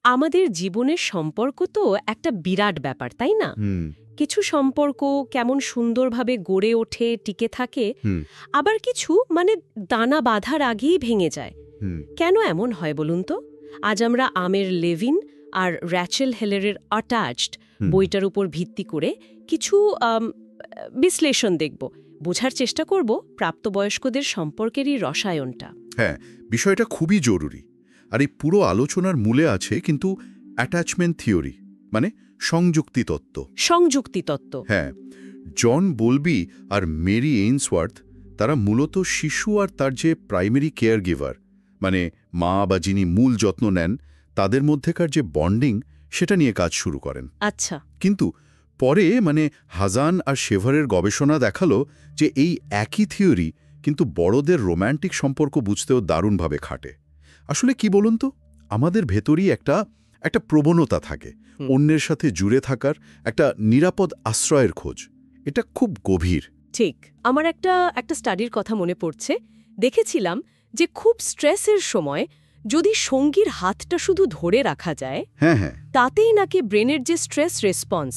আমাদের জীবনের সম্পর্ক তো একটা বিরাট ব্যাপার, তাই না? হুম কিছু সম্পর্ক কেমন সুন্দরভাবে গড়ে ওঠে, টিকে থাকে, হুম আবার কিছু দানা বাঁধার আগেই ভেঙে যায়। হুম কেন এমন হয় বলুন তো? আজ আমরা আমের লেভিন আর র্যাচেল হেলারের অ্যাটাচড হুম। বইটার উপর ভিত্তি করে কিছু বিশ্লেষণ দেখব, বোঝার চেষ্টা করব প্রাপ্তবয়স্কদের সম্পর্কেরই রসায়নটা। হ্যাঁ, বিষয়টা খুবই জরুরি। আর এই পুরো আলোচনার মূলে আছে কিন্তু অ্যাটাচমেন্ট থিওরি, মানে সংযুক্তি তত্ত্ব। সংযুক্তি তত্ত্ব। হ্যাঁ, জন বোলবি আর মেরি এইনসওয়ার্থ তারা মূলত শিশু আর তার যে প্রাইমারি কেয়ার গিভার, মানে মা বা যিনি মূল যত্ন নেন, তাদের মধ্যেকার যে বন্ডিং, সেটা নিয়ে কাজ শুরু করেন। আচ্ছা। কিন্তু পরে হাজান আর শেভারের গবেষণা দেখালো যে এই একই থিওরি কিন্তু বড়দের রোম্যান্টিক সম্পর্ক বুঝতেও দারুণভাবে খাটে। আসলে কি বলুন তো, আমাদের ভেতরই একটা প্রবণতা থাকে অন্যের সাথে জুড়ে থাকার, একটা নিরাপদ আশ্রয়ের খোঁজ। এটা খুব গভীর। ঠিক। আমার একটা স্টাডির কথা মনে পড়ছে। দেখেছিলাম যে খুব স্ট্রেসের সময় যদি সঙ্গীর হাতটা শুধু ধরে রাখা যায়, হ্যাঁ হ্যাঁ তাতেই নাকি ব্রেনের যে স্ট্রেস রেসপন্স,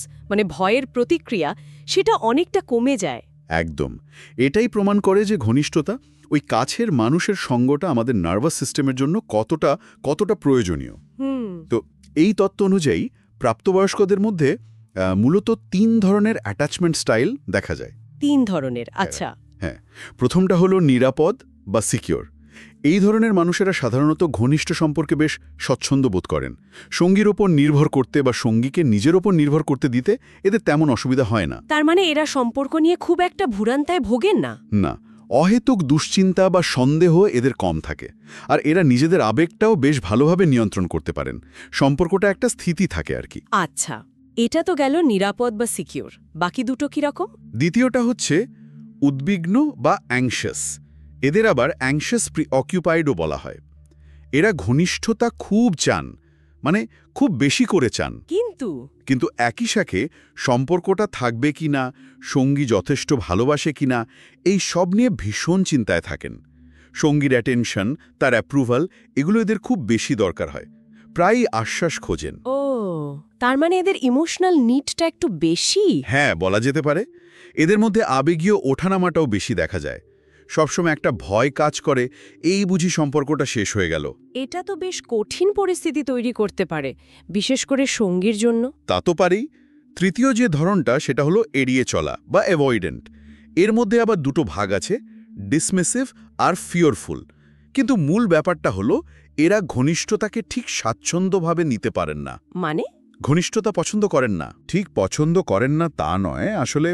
ভয়ের প্রতিক্রিয়া, সেটা অনেকটা কমে যায়। একদম। এটাই প্রমাণ করে যে ঘনিষ্ঠতা, ওই কাছের মানুষের সঙ্গটা আমাদের নার্ভাস সিস্টেমের জন্য কতটা প্রয়োজনীয়। তো এই তত্ত্ব অনুযায়ী প্রাপ্তবয়স্কদের মধ্যে মূলত ৩ ধরনের অ্যাটাচমেন্ট স্টাইল দেখা যায়। ৩ ধরনের? আচ্ছা। হ্যাঁ, প্রথমটা হলো নিরাপদ বা সিকিউর। এই ধরনের মানুষেরা সাধারণত ঘনিষ্ঠ সম্পর্কে বেশ স্বচ্ছন্দ বোধ করেন। সঙ্গীর ওপর নির্ভর করতে বা সঙ্গীকে নিজের ওপর নির্ভর করতে দিতে এদের তেমন অসুবিধা হয় না। তার মানে এরা সম্পর্ক নিয়ে খুব একটা ভুরান্তায় ভোগেন না? না, অহেতুক দুশ্চিন্তা বা সন্দেহ এদের কম থাকে। আর এরা নিজেদের আবেগটাও বেশ ভালোভাবে নিয়ন্ত্রণ করতে পারেন। সম্পর্কটা একটা স্থিতি থাকে আর কি। আচ্ছা, এটা তো গেল নিরাপদ বা সিকিউর। বাকি দুটো কিরকম? দ্বিতীয়টা হচ্ছে উদ্বিগ্ন বা অ্যাংশাস। এদের আবার অ্যাংশাস প্রিঅকুপাইডও বলা হয়। এরা ঘনিষ্ঠতা খুব চান, খুব বেশি করে চান, কিন্তু একই সাথে সম্পর্কটা থাকবে কিনা, সঙ্গী যথেষ্ট ভালোবাসে কিনা, এই সব নিয়ে ভীষণ চিন্তায় থাকেন। সঙ্গীর অ্যাটেনশন, তার অ্যাপ্রুভাল, এগুলো এদের খুব বেশি দরকার হয়। প্রায়ই আশ্বাস খোঁজেন। ও, তার মানে এদের ইমোশনাল নিডটা একটু বেশি। হ্যাঁ, বলা যেতে পারে। এদের মধ্যে আবেগীয় ওঠানামাটাও বেশি দেখা যায়। সবসময় একটা ভয় কাজ করে, এই বুঝি সম্পর্কটা শেষ হয়ে গেল। এটা তো বেশ কঠিন পরিস্থিতি তৈরি করতে পারে, বিশেষ করে সঙ্গীর জন্য। তা তো পারেই। তৃতীয় যে ধরনটা, সেটা হলো এড়িয়ে চলা বা অ্যাভয়েডেন্ট। এর মধ্যে আবার দুটো ভাগ আছে, ডিসমিসিভ আর ফিয়রফুল। কিন্তু মূল ব্যাপারটা হলো এরা ঘনিষ্ঠতাকে ঠিক স্বাচ্ছন্দ্যভাবে নিতে পারেন না। মানে? ঘনিষ্ঠতা পছন্দ করেন না, ঠিক পছন্দ করেন না তা নয়। আসলে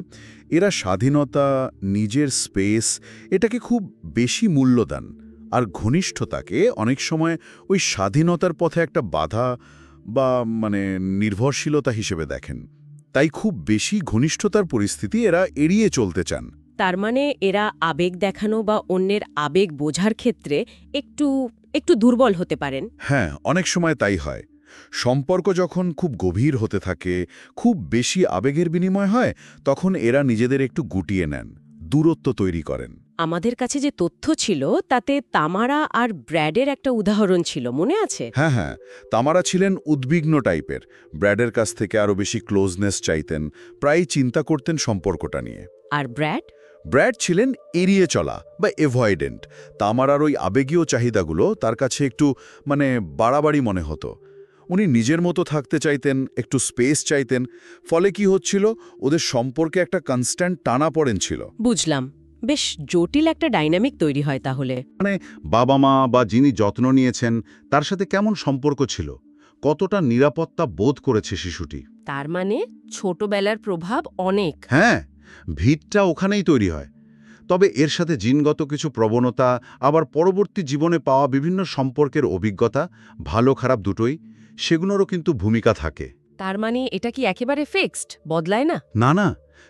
এরা স্বাধীনতা, নিজের স্পেস, এটাকে খুব বেশি মূল্য দেন। আর ঘনিষ্ঠতাকে অনেক সময় ওই স্বাধীনতার পথে একটা বাধা বা নির্ভরশীলতা হিসেবে দেখেন। তাই খুব বেশি ঘনিষ্ঠতার পরিস্থিতি এরা এড়িয়ে চলতে চান। তার মানে এরা আবেগ দেখানো বা অন্যের আবেগ বোঝার ক্ষেত্রে একটু দুর্বল হতে পারেন। হ্যাঁ, অনেক সময় তাই হয়। সম্পর্ক যখন খুব গভীর হতে থাকে, খুব বেশি আবেগের বিনিময় হয়, তখন এরা নিজেদের একটু গুটিয়ে নেন, দূরত্ব তৈরি করেন। আমাদের কাছে যে তথ্য ছিল তাতে তামারা আর ব্র্যাডের একটা উদাহরণ ছিল, মনে আছে? হ্যাঁ হ্যাঁ, তামারা ছিলেন উদ্বিগ্ন টাইপের। ব্র্যাডের কাছ থেকে আরও বেশি ক্লোজনেস চাইতেন, প্রায়ই চিন্তা করতেন সম্পর্কটা নিয়ে। আর ব্র্যাড ছিলেন এড়িয়ে চলা বা এভয়েডেন্ট। তামারার ওই আবেগীয় চাহিদাগুলো তার কাছে একটু বাড়াবাড়ি মনে হতো। উনি নিজের মতো থাকতে চাইতেন, একটু স্পেস চাইতেন। ফলে কি হচ্ছিল, ওদের সম্পর্কে একটা কনস্ট্যান্ট টানাপোড়েন ছিল। বুঝলাম। বেশ জটিল একটা ডাইনামিক তৈরি হয় তাহলে। বাবা মা বা যিনি যত্ন নিয়েছেন তার সাথে কেমন সম্পর্ক ছিল, কতটা নিরাপত্তা বোধ করেছে শিশুটি। তার মানে ছোটবেলার প্রভাব অনেক। হ্যাঁ, ভিতটা ওখানেই তৈরি হয়। তবে এর সাথে জিনগত কিছু প্রবণতা, আবার পরবর্তী জীবনে পাওয়া বিভিন্ন সম্পর্কের অভিজ্ঞতা, ভালো খারাপ দুটোই, সেগুলোরও কিন্তু ভূমিকা থাকে। তার মানে এটা কি একেবারে ফিক্সড, বদলায় না? না না,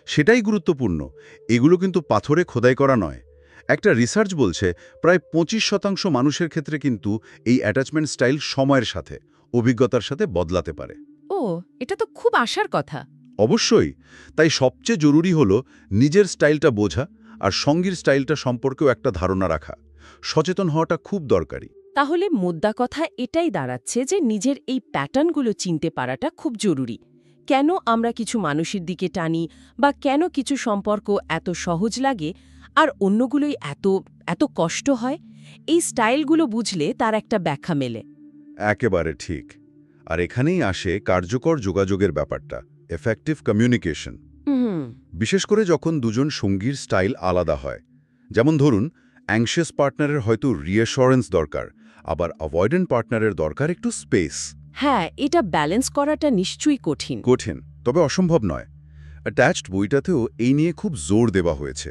সেটাই গুরুত্বপূর্ণ। এগুলো কিন্তু পাথরে খোদাই করা নয়। একটা রিসার্চ বলছে প্রায় 25% মানুষের ক্ষেত্রে কিন্তু এই অ্যাটাচমেন্ট স্টাইল সময়ের সাথে, অভিজ্ঞতার সাথে বদলাতে পারে। ও, এটা তো খুব আশার কথা। অবশ্যই। তাই সবচেয়ে জরুরি হলো নিজের স্টাইলটা বোঝা আর সঙ্গীর স্টাইলটা সম্পর্কেও একটা ধারণা রাখা। সচেতন হওয়াটা খুব দরকারি। তাহলে মোদ্দা কথা এটাই দাঁড়াচ্ছে যে নিজের এই প্যাটার্নগুলো চিনতে পারাটা খুব জরুরি। কেন আমরা কিছু মানুষের দিকে টানি বা কেন কিছু সম্পর্ক এত সহজ লাগে আর অন্যগুলোই এত এত কষ্ট হয়, এই স্টাইলগুলো বুঝলে তার একটা ব্যাখ্যা মেলে। একেবারে ঠিক। আর এখানেই আসে কার্যকর যোগাযোগের ব্যাপারটা, এফেক্টিভ কমিউনিকেশন। হুম। বিশেষ করে যখন দুজন সঙ্গীর স্টাইল আলাদা হয়। যেমন ধরুন, অ্যাংশিয়াস পার্টনারের হয়তো রিঅ্যাসুরেন্স দরকার, আবার অ্যাভয়েডেন্ট পার্টনারের দরকার একটু স্পেস। হ্যাঁ, এটা ব্যালেন্স করাটা নিশ্চয়ই কঠিন। কঠিন, তবে অসম্ভব নয়। অ্যাটাচড বইটাতেও এই নিয়ে খুব জোর দেওয়া হয়েছে।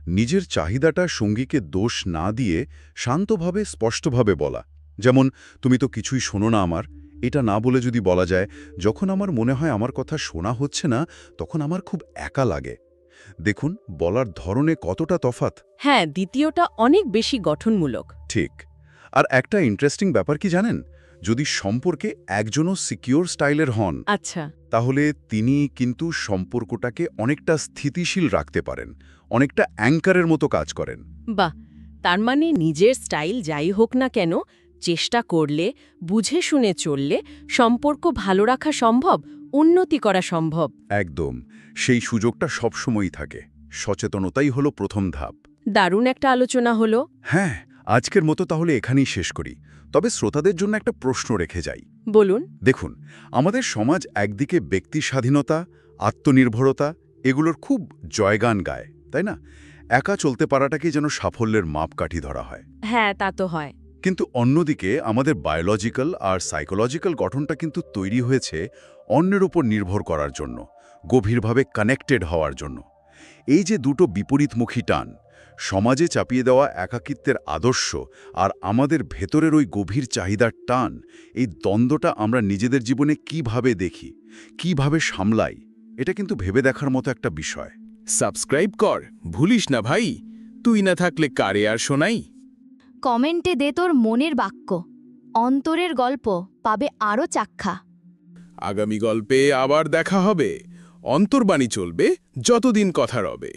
নিজের চাহিদাটা সঙ্গীকে দোষ না দিয়ে শান্তভাবে স্পষ্টভাবে বলা। যেমন, তুমি তো কিছুই শোনো না আমার, এটা না বলে যদি বলা যায়, যখন আমার মনে হয় আমার কথা শোনা হচ্ছে না, তখন আমার খুব একা লাগে। দেখুন বলার ধরনে কতটা তফাৎ। হ্যাঁ, দ্বিতীয়টা অনেক বেশি গঠনমূলক। ঠিক। আর একটা ইন্টারেস্টিং ব্যাপার কি জানেন, যদি সম্পর্কে একজনও সিকিউর স্টাইলের হন, আচ্ছা। তাহলে তিনি কিন্তু সম্পর্কটাকে অনেকটা স্থিতিশীল রাখতে পারেন, অনেকটা অ্যাঙ্কারের মতো কাজ করেন। বাহ, তার মানে নিজের স্টাইল যাই হোক না কেন, চেষ্টা করলে, বুঝে শুনে চললে সম্পর্ক ভালো রাখা সম্ভব, উন্নতি করা সম্ভব। একদম, সেই সুযোগটা সবসময়ই থাকে। সচেতনতাই হলো প্রথম ধাপ। দারুণ একটা আলোচনা হলো। হ্যাঁ, আজকের মতো তাহলে এখানেই শেষ করি। তবে শ্রোতাদের জন্য একটা প্রশ্ন রেখে যাই। বলুন। দেখুন, আমাদের সমাজ একদিকে ব্যক্তি স্বাধীনতা, আত্মনির্ভরতা এগুলোর খুব জয়গান গায়, তাই না? একা চলতে পারাটাকেই যেন সাফল্যের মাপকাঠি ধরা হয়। হ্যাঁ, তা তো হয়। কিন্তু অন্যদিকে আমাদের বায়োলজিক্যাল আর সাইকোলজিক্যাল গঠনটা কিন্তু তৈরি হয়েছে অন্যের উপর নির্ভর করার জন্য, গভীরভাবে কানেক্টেড হওয়ার জন্য। এই যে দুটো বিপরীতমুখী টান, সমাজে চাপিয়ে দেওয়া একাকিত্বের আদর্শ আর আমাদের ভেতরের ওই গভীর চাহিদার টান, এই দ্বন্দ্বটা আমরা নিজেদের জীবনে কিভাবে দেখি, কিভাবে সামলাই, এটা কিন্তু ভেবে দেখার মতো একটা বিষয়। সাবস্ক্রাইব কর, ভুলিস না ভাই। তুই না থাকলে কারে আর শোনাই। কমেন্টে দে তোর মনের বাক্য, অন্তরের গল্প পাবে আরও চাক্ষা। আগামী গল্পে আবার দেখা হবে। অন্তর্বাণী চলবে যতদিন কথা রবে।